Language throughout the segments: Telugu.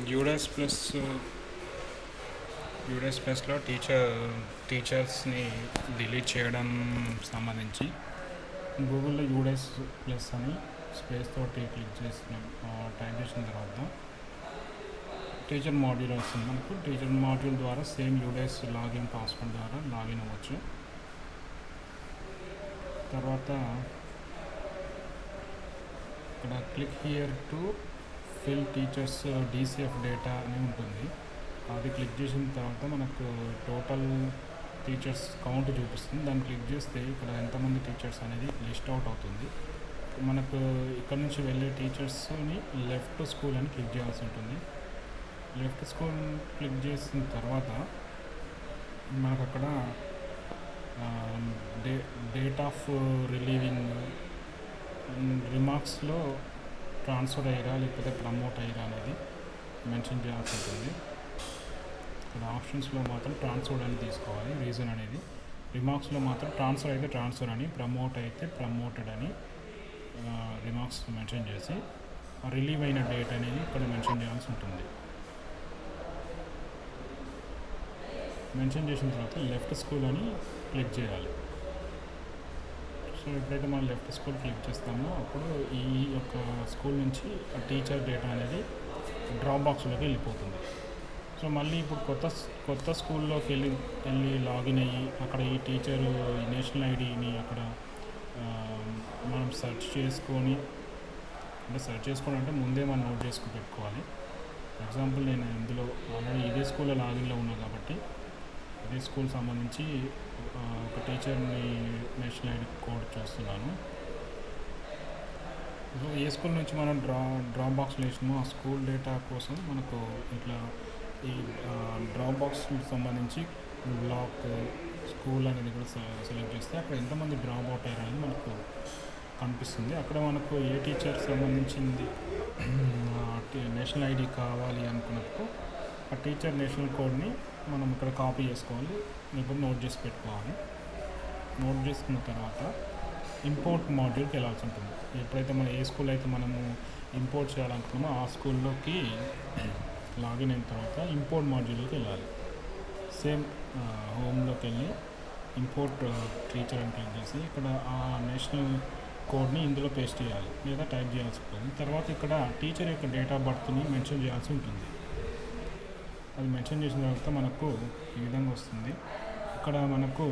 యూడెస్ ప్లస్ యూడెస్ ప్లస్లో టీచర్స్ని డిలీట్ చేయడం సంబంధించి గూగుల్లో యూడెస్ ప్లస్ అని స్పేస్ తోటి క్లిక్ చేసిన టైప్ చేసిన తర్వాత టీచర్ మాడ్యూల్ వస్తుంది. మనకు టీచర్ మాడ్యూల్ ద్వారా సేమ్ యూడెస్ లాగిన్ పాస్వర్డ్ ద్వారా లాగిన్ అవ్వచ్చు. తర్వాత ఇక్కడ click here to fill teachers DCF data అని ఉంటుంది. అది క్లిక్ చేసిన తర్వాత మనకు టోటల్ టీచర్స్ కౌంట్ చూపిస్తుంది. దాన్ని క్లిక్ చేస్తే ఇక్కడ ఎంతమంది టీచర్స్ అనేది లిస్ట్ అవుట్ అవుతుంది. మనకు ఇక్కడ నుంచి వెళ్ళే టీచర్స్ని లెఫ్ట్ స్కూల్ అని క్లిక్ చేయాల్సి ఉంటుంది. లెఫ్ట్ స్కూల్ క్లిక్ చేసిన తర్వాత మనకు అక్కడ డేట్ ఆఫ్ రిలీవింగ్ రిమార్క్స్లో ట్రాన్స్ఫర్ అయ్యారా లేకపోతే ప్రమోట్ అయ్యారా అనేది మెన్షన్ చేయాల్సి ఉంటుంది. ఇక్కడ ఆప్షన్స్లో మాత్రం ట్రాన్స్ఫర్ అని తీసుకోవాలి. రీజన్ అనేది రిమార్క్స్లో మాత్రం ట్రాన్స్ఫర్ అయితే ట్రాన్స్ఫర్ అని, ప్రమోట్ అయితే ప్రమోటెడ్ అని రిమార్క్స్ మెన్షన్ చేసి రిలీవ్ అయిన డేట్ అనేది ఇక్కడ మెన్షన్ చేయాల్సి ఉంటుంది. మెన్షన్ చేసిన తర్వాత లెఫ్ట్ స్కూల్ అని క్లిక్ చేయాలి. సో ఎప్పుడైతే మనం లెఫ్ట్ స్కూల్ క్లిక్ చేస్తామో అప్పుడు ఈ యొక్క స్కూల్ నుంచి టీచర్ డేటా అనేది డ్రాప్ బాక్స్లోకి వెళ్ళిపోతుంది. సో మళ్ళీ ఇప్పుడు కొత్త స్కూల్లోకి వెళ్ళి లాగిన్ అయ్యి అక్కడ ఈ టీచర్ నేషనల్ ఐడిని అక్కడ మనం సెర్చ్ చేసుకోవడం అంటే ముందే మనం నోట్ చేసుకుని పెట్టుకోవాలి. ఫర్ ఎగ్జాంపుల్ నేను ఇందులో ఆల్రెడీ ఇదే స్కూల్లో లాగిన్లో ఉన్నా కాబట్టి ఇదే స్కూల్ సంబంధించి ఒక టీచర్ని నేషనల్ ఐడి కోడ్ చూస్తున్నాను. సో ఏ స్కూల్ నుంచి మనం డ్రాప్ బాక్స్లో వేసినామో ఆ స్కూల్ డేటా కోసం మనకు ఇట్లా ఈ డ్రాప్ బాక్స్కి సంబంధించి బ్లాక్ స్కూల్ అనేది కూడా సెలెక్ట్ చేస్తే అక్కడ ఎంతమంది డ్రాప్ అవుట్ అయ్యారు అనేది మనకు కనిపిస్తుంది. అక్కడ మనకు ఏ టీచర్ సంబంధించింది నేషనల్ ఐడి కావాలి అనుకున్నప్పుడు ఆ టీచర్ నేషనల్ కోడ్ని మనం ఇక్కడ కాపీ చేసుకోవాలి, లేకపోతే నోట్ చేసి పెట్టుకోవాలి. నోట్ చేసుకున్న తర్వాత ఇంపోర్ట్ మాడ్యూల్కి వెళ్ళాల్సి ఉంటుంది. ఎప్పుడైతే మనం ఏ స్కూల్ అయితే మనము ఇంపోర్ట్ చేయాలనుకున్నామో ఆ స్కూల్లోకి లాగిన్ అయిన తర్వాత ఇంపోర్ట్ మాడ్యూల్కి వెళ్ళాలి. సేమ్ హోమ్లోకి వెళ్ళి ఇంపోర్ట్ టీచర్ అని క్లిక్ చేసి ఇక్కడ ఆ నేషనల్ కోడ్ని ఇందులో పేస్ట్ చేయాలి లేదా టైప్ చేయాల్సి ఉంటుంది. తర్వాత ఇక్కడ టీచర్ యొక్క డేట్ ఆఫ్ బర్త్ని మెన్షన్ చేయాల్సి ఉంటుంది. అది మెన్షన్ చేసిన తర్వాత మనకు ఈ విధంగా వస్తుంది. ఇక్కడ మనకు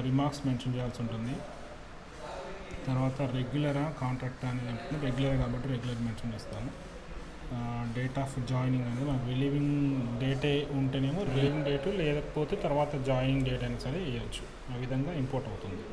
రిమార్క్స్ మెన్షన్ చేయాల్సి ఉంటుంది. తర్వాత రెగ్యులరా కాంట్రాక్ట్ అనేది అంటే రెగ్యులర్ కాబట్టి రెగ్యులర్ మెన్షన్ చేస్తాను. డేట్ ఆఫ్ జాయినింగ్ అనేది మనకు రిలీవింగ్ డేటే ఉంటేనేమో రిలీవింగ్ డేటు, లేకపోతే తర్వాత జాయినింగ్ డేట్ అయినా సరే వేయచ్చు. ఆ విధంగా ఇంపోర్ట్ అవుతుంది.